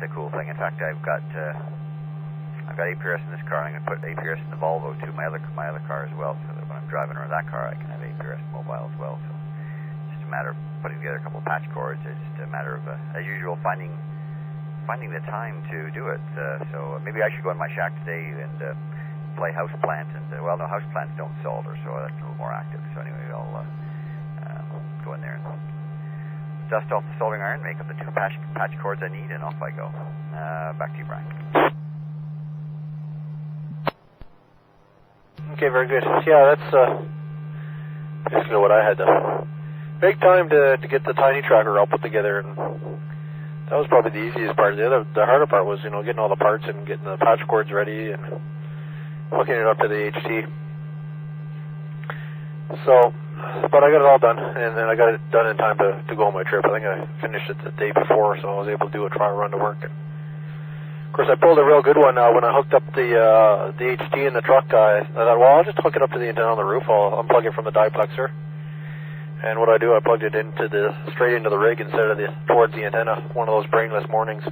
a cool thing. In fact, I've got APRS in this car. I'm going to put APRS in the Volvo too, my other car as well, so that when I'm driving around that car, I can have APRS mobile as well. So it's just a matter of putting together a couple of patch cords. It's just a matter of, as usual, finding the time to do it. So maybe I should go in my shack today and play houseplant. And well, no, houseplants don't solder, so that's a little more active. So anyway, I'll go in there and dust off the soldering iron, make up the 2 patch cords I need, and off I go. Back to you, Brian. Okay, very good. Yeah, that's basically what I had to make time to get the tiny tracker all put together, and that was probably the easiest part. The harder part was, getting all the parts and getting the patch cords ready and hooking it up to the HT. So, but I got it all done, and then I got it done in time to go on my trip. I think I finished it the day before, so I was able to do a trial run to work. And of course, I pulled a real good one when I hooked up the HT in the truck. I thought, well, I'll just hook it up to the antenna on the roof. I'll unplug it from the diplexer. And what I do, I plugged it straight into the rig instead of towards the antenna. One of those brainless mornings.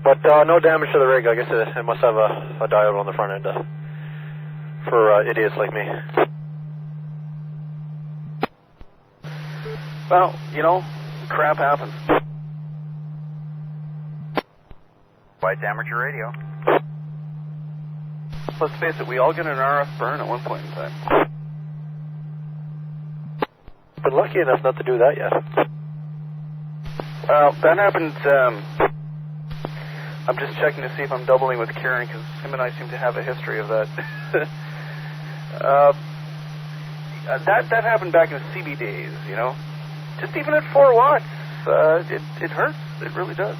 But no damage to the rig. I guess it must have a diode on the front end for idiots like me. Well, crap happens. Why it's amateur radio. Let's face it, we all get an RF burn at one point in time. Been lucky enough not to do that yet. That happened. I'm just checking to see if I'm doubling with Kieran, because him and I seem to have a history of that. That happened back in the CB days, Just even at 4 watts, it hurts. It really does.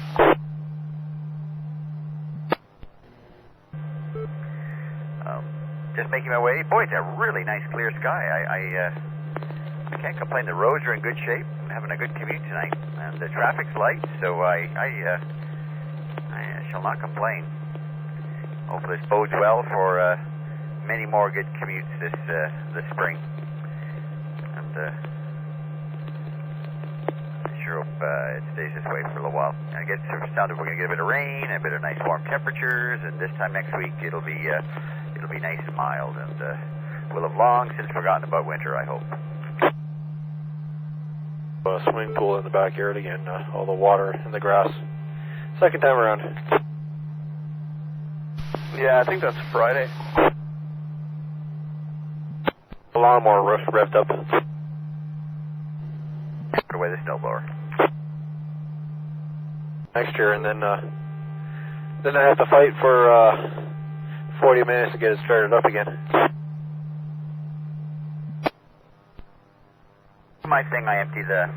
Just making my way. Boy, it's a really nice clear sky. I can't complain. The roads are in good shape. I'm having a good commute tonight, and the traffic's light, so I shall not complain. Hopefully this bodes well for many more good commutes this spring. And I sure hope it stays this way for a little while. I guess it sounded we're going to get a bit of rain, a bit of nice warm temperatures, and this time next week it'll be nice and mild, and we'll have long since forgotten about winter, I hope. A swimming pool in the backyard again, all the water in the grass. Second time around. Yeah, I think that's Friday. A lawnmower revved up. Put away the snowblower. Next year, and then I have to fight for 40 minutes to get it started up again. My thing, I empty the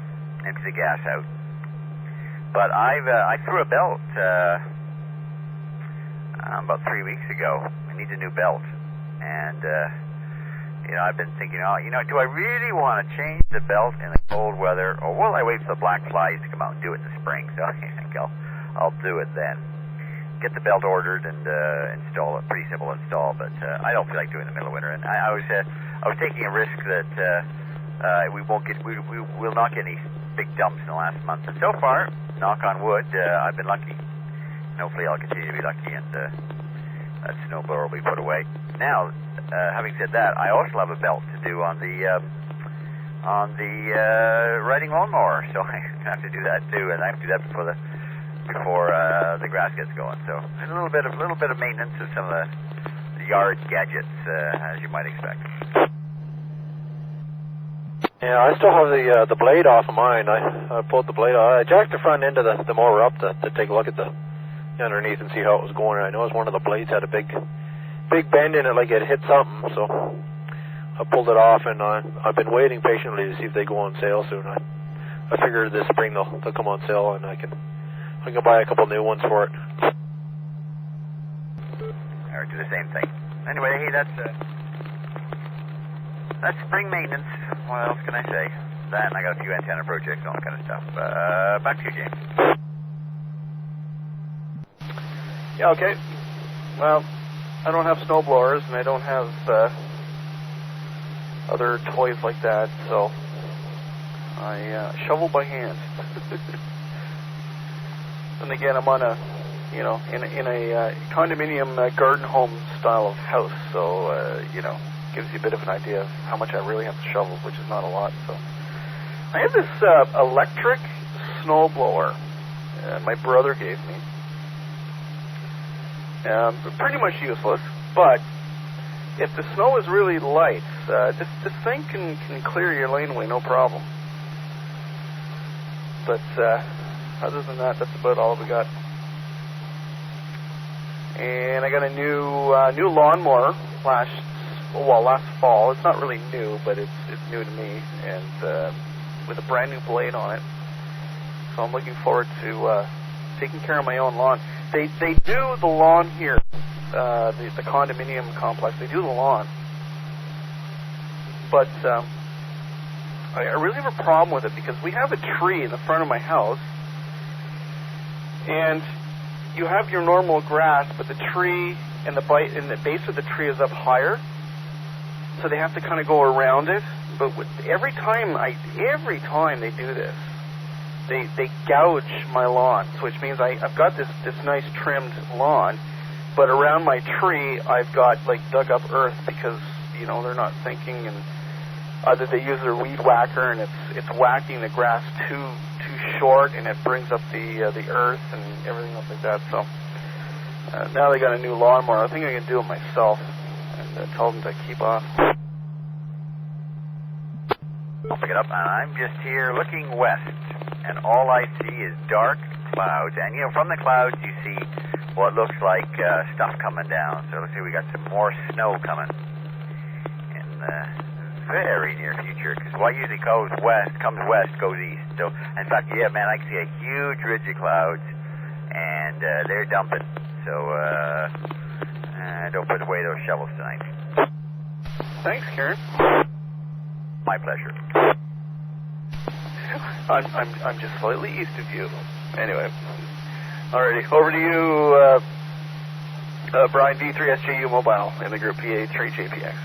gas out, but I threw a belt about 3 weeks ago. I need a new belt, and I've been thinking, do I really want to change the belt in the cold weather, or will I wait for the black flies to come out and do it in the spring? So I think I'll do it then. Get the belt ordered and install it. Pretty simple install, but I don't feel like doing it in the middle of winter. And I was taking a risk that we will not get any big dumps in the last month. And so far, knock on wood, I've been lucky. And hopefully I'll continue to be lucky, and that snowblower will be put away. Now, having said that, I also have a belt to do on the riding lawnmower, so I have to do that too, and I have to do that before the grass gets going. So a little bit of maintenance of some of the yard gadgets, as you might expect. Yeah, I still have the blade off of mine. I pulled the blade off. I jacked the front end of the mower up to take a look at the underneath and see how it was going. I noticed one of the blades had a big bend in it, like it hit something. So I pulled it off, and I've been waiting patiently to see if they go on sale soon. I figured this spring they'll come on sale, and I can buy a couple new ones for it. Or do the same thing. Anyway, hey, that's spring maintenance. What else can I say? That, and I got a few antenna projects and all that kind of stuff. Back to you, James. Yeah, okay. Well, I don't have snow blowers, and I don't have other toys like that, so I shovel by hand. and again, I'm on a, you know, in a condominium garden home style of house, so you know, gives you a bit of an idea of how much I really have to shovel, which is not a lot. So I have this electric snow blower my brother gave me. Pretty much useless, but if the snow is really light, this thing can clear your laneway no problem. But other than that, that's about all we got. And I got a new lawnmower last fall. It's not really new, but it's new to me, and with a brand new blade on it. So I'm looking forward to taking care of my own lawn. They do the lawn here, the condominium complex. They do the lawn, but I really have a problem with it because we have a tree in the front of my house, and you have your normal grass, but the tree and the base of the tree is up higher, so they have to kind of go around it. But every time they do this, they gouge my lawn, so which means I've got this nice trimmed lawn, but around my tree I've got like dug up earth because, you know, they're not thinking, and either they use their weed whacker and it's whacking the grass too short, and it brings up the earth and everything else like that. So now they got a new lawnmower. I think I can do it myself, and tell them to keep off. I'll pick it up, and I'm just here looking west, and all I see is dark clouds, and, you know, from the clouds you see what looks like stuff coming down. So let's see, we got some more snow coming in the very near future, because what usually comes west, goes east. So, in fact, yeah, man, I can see a huge ridge of clouds, and they're dumping. So, don't put away those shovels tonight. Thanks, Karen. My pleasure. I'm just slightly east of you. Anyway, alrighty, over to you, Brian, V3SJU Mobile in the group PA3JPX.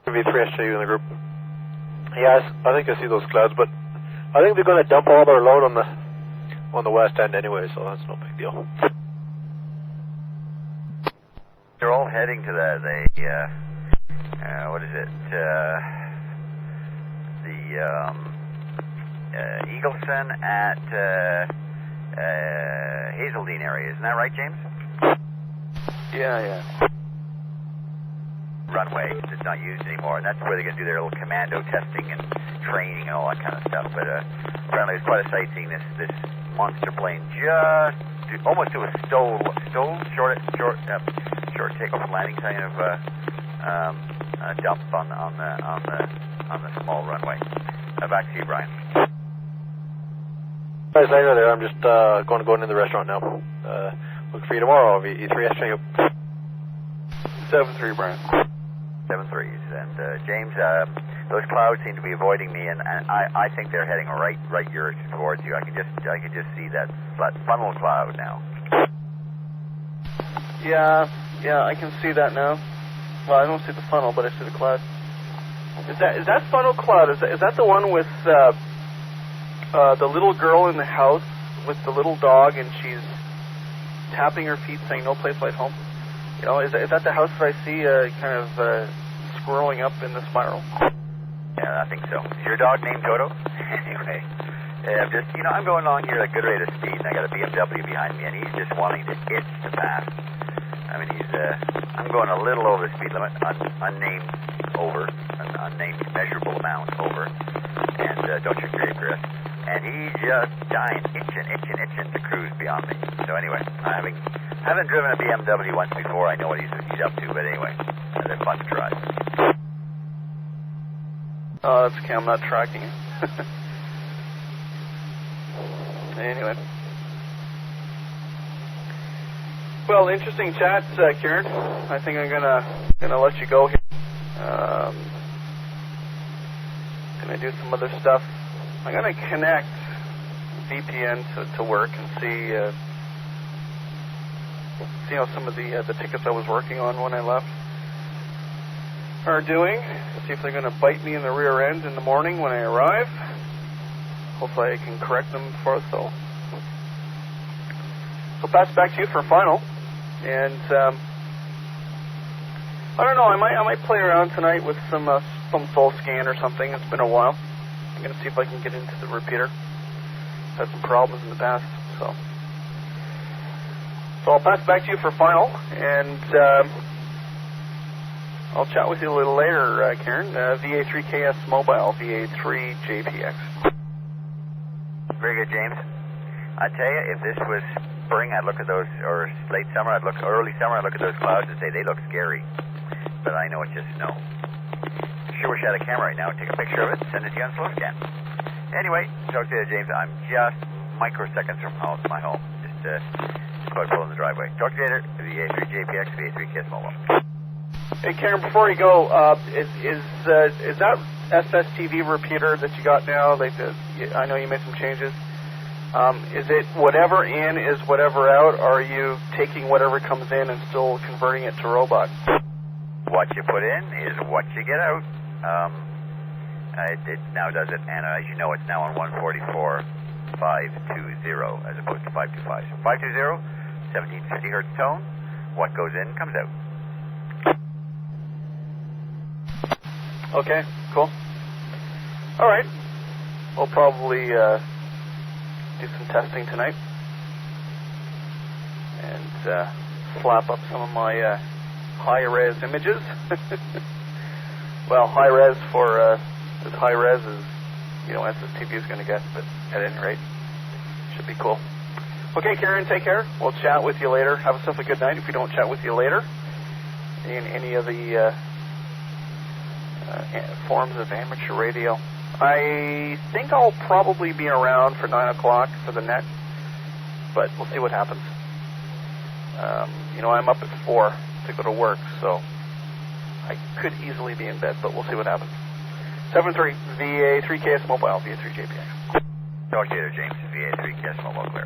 V3SJU in the group. Yes, I think I see those clouds, but I think they're going to dump all their load on the west end anyway, so that's no big deal. They're all heading to what is it? Eagleson at Hazeldean area. Isn't that right, James? Yeah. Runway that's not used anymore, and that's where they're going to do their little commando testing and training and all that kind of stuff. But apparently it's quite a sight seeing this monster plane just almost to a short takeoff and landing kind of dump on the small runway. Back to you, Brian. Guys, later there. I'm just going to go into the restaurant now. Look for you tomorrow. E3SJU. 7-3, Brian. 7-3s. And James, those clouds seem to be avoiding me, and I think they're heading right towards you. I can just see that funnel cloud now. Yeah, I can see that now. Well, I don't see the funnel, but I see the cloud. Is that funnel cloud? Is that the one with the little girl in the house with the little dog, and she's tapping her feet, saying "No place like home"? You know, is that the house that I see kind of swirling up in the spiral? Yeah, I think so. Is your dog named Toto? Anyway, I'm going along here at a good rate of speed, and I got a BMW behind me, and he's just wanting to itch to pass. I mean, I'm going a little over the speed limit, unnamed measurable amount over, and don't you agree, Chris? And he's just dying, itching to cruise beyond me. So anyway, I haven't driven a BMW once before. I know what he's up to, but anyway, they're fun to drive. Oh, that's okay. I'm not tracking you. Anyway. Well, interesting chat, Kieran. I think I'm gonna let you go here. Gonna do some other stuff. I'm gonna connect VPN to work and see how some of the tickets I was working on when I left are doing. See if they're gonna bite me in the rear end in the morning when I arrive. hopefully I can correct them before it's so. So pass it back to you for final. And I don't know, I might play around tonight with some soul scan or something. It's been a while. I'm going to see if I can get into the repeater. Had some problems in the past, so I'll pass it back to you for final, and I'll chat with you a little later, Karen. VA3KS Mobile, VA3JPX. Very good, James. I tell you, if this was spring, I'd look at those, or late summer, early summer, I'd look at those clouds and say they look scary. But I know it's just snow. Sure wish I had a camera right now. Take a picture of it, send it to you on slow scan. Anyway, talk to you, James. I'm just microseconds from my home. Just about pulling the driveway. Talk to you later. VA3JPX, VA3KS Mobile. Hey, Karen, before you go, is that SSTV repeater that you got now? I know you made some changes. Is it whatever in is whatever out, or are you taking whatever comes in and still converting it to robot? What you put in is what you get out. It now does it, and as you know, it's now on 144.520 as opposed to 525. So 520, 1750 hertz tone. What goes in comes out. Okay, cool. All right. We'll probably do some testing tonight and slap up some of my high-res images. Well, high-res for as high-res as SSTV is going to get, but at any rate, should be cool. Okay, Karen, take care. We'll chat with you later. Have yourself a good night if we don't chat with you later in any of the forms of amateur radio. I think I'll probably be around for 9 o'clock for the net, but we'll see what happens. I'm up at 4 to go to work, so I could easily be in bed, but we'll see what happens. 7-3, VA3KS Mobile, VA3JPX. Talk to you later, James. VA3KS Mobile, clear.